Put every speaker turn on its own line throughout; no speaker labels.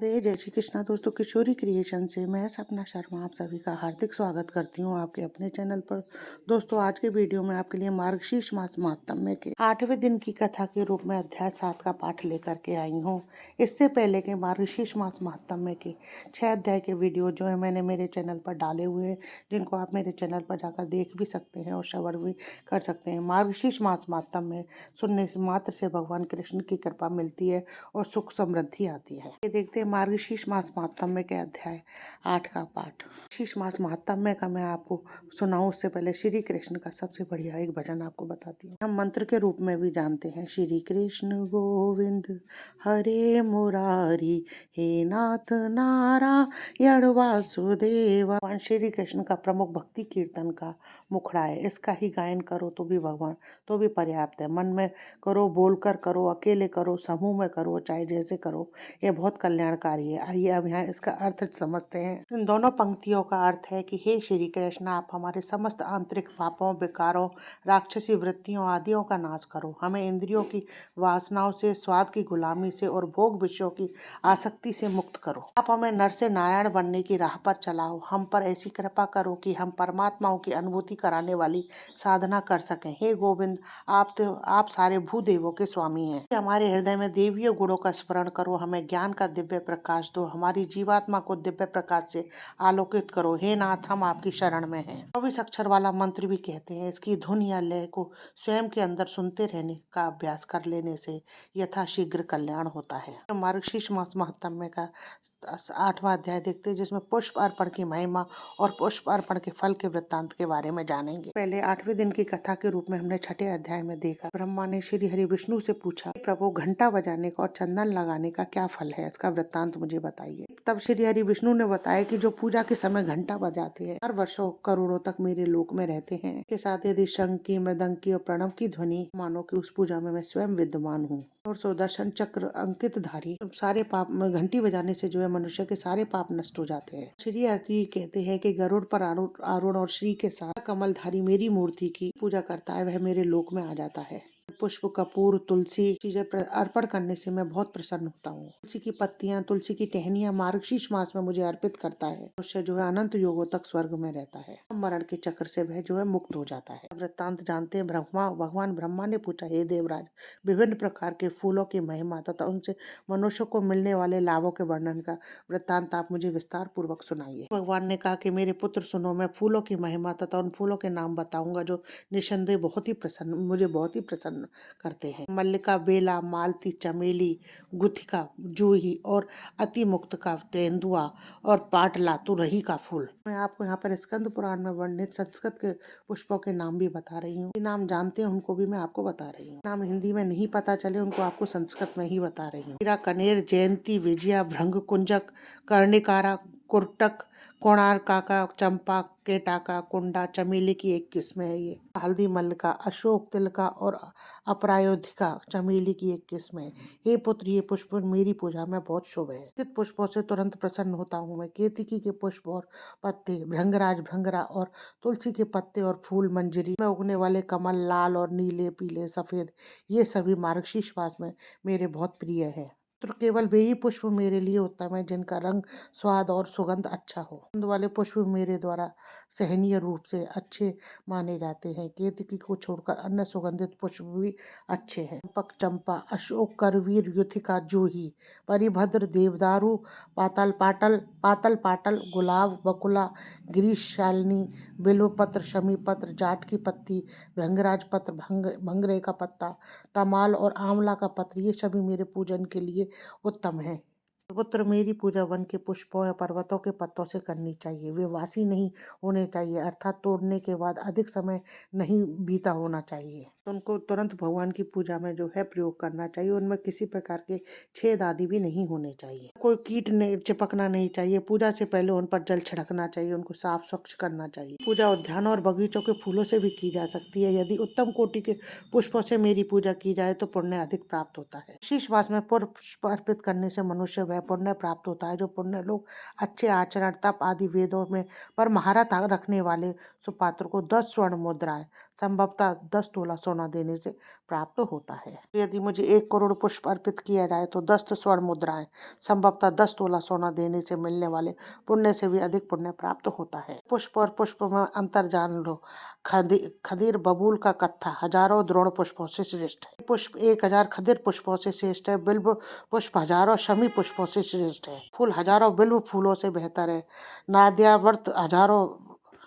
जय श्री कृष्णा दोस्तों, किशोरी क्रिएशन से मैं सपना शर्मा आप सभी का हार्दिक स्वागत करती हूँ आपके अपने चैनल पर। दोस्तों, आज के वीडियो में आपके लिए मार्गशीर्ष मास महात्म्य के 8वें दिन की कथा के रूप में अध्याय 7 का पाठ लेकर के आई हूँ। इससे पहले के मार्गशीर्ष मास महात्म्य के 6 अध्याय के वीडियो जो है मैंने मेरे चैनल पर डाले हुए हैं, जिनको आप मेरे चैनल पर जाकर देख भी सकते हैं और श्रवण भी कर सकते हैं। मार्गशीर्ष मास महात्म्य सुनने से मात्र से भगवान कृष्ण की कृपा मिलती है और सुख समृद्धि आती है। ये देखते हैं मार्गशीर्ष मास महात्म्य के अध्याय 8 का पाठ। शीर्ष मास महात्म्य का मैं आपको सुनाऊं उससे पहले श्री कृष्ण का सबसे बढ़िया एक भजन आपको बताती हूँ। हम मंत्र के रूप में भी जानते हैं, श्री कृष्ण गोविंद हरे मुरारी, हे नाथ नारायण वासुदेव। भगवान श्री कृष्ण का प्रमुख भक्ति कीर्तन का मुखड़ा है। इसका ही गायन करो तो भी भगवान तो भी पर्याप्त है। मन में करो, बोलकर करो, अकेले करो, समूह में करो, चाहे जैसे करो, ये बहुत कल्याणकारी है। आइए अब यहाँ इसका अर्थ समझते हैं। इन दोनों पंक्तियों का अर्थ है कि हे श्री कृष्ण, आप हमारे समस्त आंतरिक पापों, विकारों, राक्षसी वृत्तियों आदियों का नाश करो। हमें इंद्रियों की वासनाओं से, स्वाद की गुलामी से और भोग विषयों की आसक्ति से मुक्त करो। आप हमें नर से नारायण बनने की राह पर चलाओ। हम पर ऐसी कृपा करो कि हम परमात्माओं की अनुभूति कराने वाली साधना कर सकें। हे गोविंद, आप सारे भूदेवों के स्वामी हैं। हमारे हृदय में देवीय गुणों का स्मरण करो। हमें ज्ञान का दिव्य प्रकाश दो। हमारी जीवात्मा को दिव्य प्रकाश से आलोकित करो। हे नाथ, हम आपकी शरण में हैं। 24 अक्षर वाला मंत्र भी कहते हैं। इसकी धुन या लय को स्वयं के अंदर सुनते रहने का अभ्यास कर लेने से यथाशीघ्र कल्याण होता है। मार्गशीर्ष मास महात्म्य का 8वां अध्याय देखते हैं, जिसमें पुष्प अर्पण की महिमा और पुष्प अर्पण के फल के वृत्तांत के बारे में जानेंगे। पहले 8वें दिन की कथा के रूप में हमने 6ठे अध्याय में देखा, ब्रह्मा ने श्री हरि विष्णु से पूछा, प्रभु घंटा बजाने का और चंदन लगाने का क्या फल है, इसका वृत्तांत मुझे बताइए। तब श्री हरि विष्णु ने बताया कि जो पूजा के समय घंटा बजाते हैं, हर वर्षों करोड़ों तक मेरे लोक में रहते हैं। के साथ यदि शंख की, मृदंग की और प्रणव की ध्वनि, मानो कि उस पूजा में मैं स्वयं विद्यमान हूँ। और सुदर्शन चक्र अंकित धारी सारे पाप, घंटी बजाने से जो है मनुष्य के सारे पाप नष्ट हो जाते हैं। श्री हरि कहते हैं कि गरुड़ पर आरूढ़ और श्री के साथ कमलधारी मेरी मूर्ति की पूजा करता है, वह मेरे लोक में आ जाता है। पुष्प, कपूर, तुलसी चीजें अर्पण करने से मैं बहुत प्रसन्न होता हूँ। तुलसी की पत्तियां, तुलसी की टहनियां मार्गशीर्ष मास में मुझे अर्पित करता है। मनुष्य जो है अनंत युगों तक स्वर्ग में रहता है। मरण के चक्र से वह जो है मुक्त हो जाता है। वृत्तांत जानते हैं। भगवान ब्रह्मा ने पूछा, हे देवराज, विभिन्न प्रकार के फूलों की महिमा तथा उनसे मनुष्य को मिलने वाले लाभों के वर्णन का वृत्तांत आप मुझे विस्तार पूर्वक सुनाइए। भगवान ने कहा कि मेरे पुत्र सुनो, मैं फूलों की महिमा तथा उन फूलों के नाम बताऊंगा जो निसंदेह मुझे बहुत ही प्रसन्न करते हैं। मल्लिका, बेला, मालती, चमेली, गुथिका, जूही और अति मुक्त का तेंदुआ और पाटला, तुरही का फूल। मैं आपको यहाँ पर स्कंद पुराण में वर्णित संस्कृत के पुष्पों के नाम भी बता रही हूँ। नाम जानते हैं उनको भी मैं आपको बता रही हूँ। नाम हिंदी में नहीं पता चले उनको आपको संस्कृत में ही बता रही हूँ। हीरा, कनेर, जयंती, विजया, भृंग, कुंजक, कर्णिकारा, कुर्टक, कोणार्का, चंपा, केटाका, कुंडा, चमेली की एक किस्म है ये। हल्दी, मल्लिका, अशोक, तिलका और अपरायोधिका चमेली की एक किस्म है। हे पुत्र, ये पुष्प मेरी पूजा में बहुत शुभ है। कित पुष्पों से तुरंत प्रसन्न होता हूँ मैं। केतकी के पुष्प और पत्ते, भृंगराज, भृंगरा और तुलसी के पत्ते और फूल, मंजरी में उगने वाले कमल, लाल और नीले, पीले, सफेद, ये सभी मार्गशीर्ष मास में मेरे बहुत प्रिय है। तो केवल वे ही पुष्प मेरे लिए उत्तम है जिनका रंग, स्वाद और सुगंध अच्छा हो। सुगंध वाले पुष्प मेरे द्वारा सहनीय रूप से अच्छे माने जाते हैं। केतकी को छोड़कर अन्य सुगंधित पुष्प भी अच्छे हैं। चंपक, चंपा, अशोक, करवीर, युथिका, जूही, परिभद्र, देवदारू, पातल पाटल, गुलाब, बकुला, गिरीशालिनी, बिल्वपत्र, शमी पत्र, जाट की पत्ती, भृंगराज पत्र, भंगरे का पत्ता, तमाल और आंवला का पत्र, ये सभी मेरे पूजन के लिए उत्तम है। पुत्र, मेरी पूजा वन के पुष्पों या पर्वतों के पत्तों से करनी चाहिए। वे वासी नहीं होने चाहिए, अर्थात तोड़ने के बाद अधिक समय नहीं बीता होना चाहिए। उनको तुरंत भगवान की पूजा में जो है प्रयोग करना चाहिए। उनमें किसी प्रकार के छेद आदि भी नहीं होने चाहिए। कोई कीट नहीं चिपकना नहीं चाहिए। पूजा से पहले उन पर जल छिड़कना चाहिए, उनको साफ स्वच्छ करना चाहिए। पूजा उद्यानों और बगीचों के फूलों से भी की जा सकती है। यदि उत्तम कोटि के पुष्पों से मेरी पूजा की जाए तो पुण्य अधिक प्राप्त होता है। शीश मास में पुष्प अर्पित करने से मनुष्य वह पुण्य प्राप्त होता है जो पुण्य लोग अच्छे आचरण, तप आदि वेदों में पर महारत रखने वाले सुपात्र को 10 स्वर्ण मुद्राएं, संभवतः 10 तोला सोना देने से प्राप्त होता है। यदि मुझे 1 करोड़ पुष्प अर्पित किया जाए तो 10 स्वर्ण मुद्राएं संभवतः 10 तोला सोना देने से मिलने वाले पुण्य से भी अधिक पुण्य प्राप्त होता है। पुष्प और पुष्प में अंतर जान लो। खदीर बबूल का कत्था हजारों द्रोण पुष्पों से श्रेष्ठ है। पुष्प 1000 खदीर पुष्पों से श्रेष्ठ है। बिल्व पुष्प हजारों शमी पुष्पों से श्रेष्ठ है। फूल हजारों बिल्व फूलों से बेहतर है। नाद्यावर्त हजारों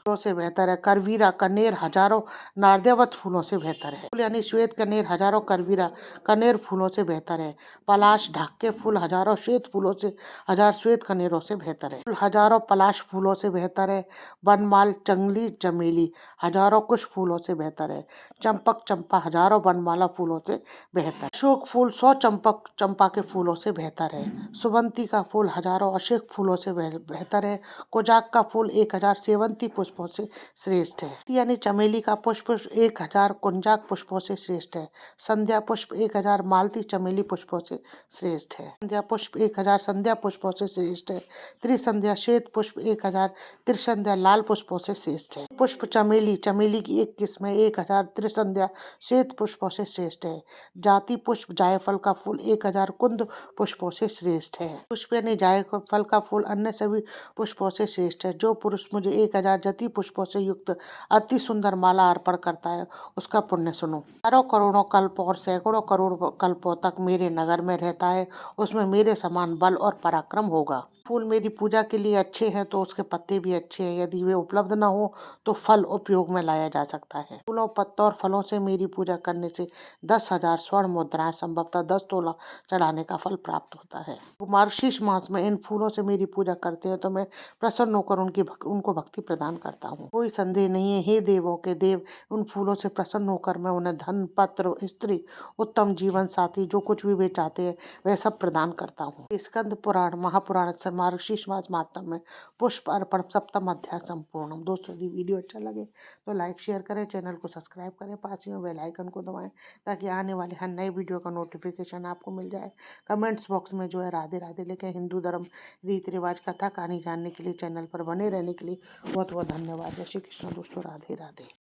फूलों से बेहतर है। करवीरा कनेर हजारों नार्देवत फूलों से बेहतर है। फूल यानी श्वेत कनेर हजारों करवीरा कनेर फूलों से बेहतर है। पलाश ढाक के फूल हजारों श्वेत फूलों से हजार श्वेत कनेरों से बेहतर है। फूल हजारों पलाश फूलों से बेहतर है। बनमाल जंगली चमेली हजारों कुश फूलों से बेहतर है। चंपक चंपा हजारों बनमाला फूलों से बेहतर है। अशोक फूल 100 चंपक चंपा के फूलों से बेहतर है। सुवंती का फूल हजारों अशोक फूलों से बेहतर है। कोजाक का फूल 1000 सेवंती पुष्पों से श्रेष्ठ है। यानी चमेली का पुष्प 1000 कुंजाक पुष्पों से श्रेष्ठ है। संध्या पुष्प 1000 मालती चमेली पुष्पों से श्रेष्ठ है। संध्या पुष्प 1000 संध्या पुष्पों से श्रेष्ठ है। त्रिसंध्या श्वेत पुष्प 1000 त्रिसंध्या लाल पुष्पों से श्रेष्ठ है। पुष्प चमेली चमेली की एक किस्म है। 1000 त्रिसंध्या श्वेत पुष्पों से श्रेष्ठ है। जाति पुष्प जायफल का फूल 1000 कुंद पुष्पों से श्रेष्ठ है। पुष्प यानी जायफल का फूल अन्य सभी पुष्पों से श्रेष्ठ है। जो पुरुष मुझे 1000 जति पुष्पों से युक्त अति सुंदर माला अर्पण करता है उसका पुण्य सुनो। हजारों करोड़ों कल्प और सैकड़ों करोड़ कल्पों तक मेरे नगर में रहता है उसमें मेरे समान बल और पराक्रम होगा। फूल मेरी पूजा के लिए अच्छे हैं तो उसके पत्ते भी अच्छे हैं। यदि वे उपलब्ध न हो तो फल उपयोग में लाया जा सकता है। फूलों पत्तों और फलों से मेरी पूजा करने से 10,000 स्वर्ण मुद्राएं संभवतः 10 तोला चढ़ाने का फल प्राप्त होता है। मार्गशीर्ष मास में इन फूलों से मेरी पूजा करते हैं तो मैं प्रसन्न होकर उनको भक्ति प्रदान करता हूँ। कोई संदेह नहीं है हे देवों के देव, उन फूलों से प्रसन्न होकर मैं उन्हें धन पत्र स्त्री उत्तम जीवन साथी जो कुछ भी वे चाहते हैं वह सब प्रदान करता हूँ। स्कंद पुराण महापुराण मार्गशीर्ष मास मातम में पुष्प अर्पण सप्तम अध्याय संपूर्णम। दोस्तों यदि वीडियो अच्छा लगे तो लाइक शेयर करें, चैनल को सब्सक्राइब करें, पास ही में बेल आइकन को दबाएं ताकि आने वाले हर नए वीडियो का नोटिफिकेशन आपको मिल जाए। कमेंट्स बॉक्स में जो है राधे राधे लिखें। हिंदू धर्म रीति रिवाज कथा कहानी जानने के लिए चैनल पर बने रहने के लिए बहुत बहुत धन्यवाद। जय श्री कृष्ण दोस्तों, राधे राधे।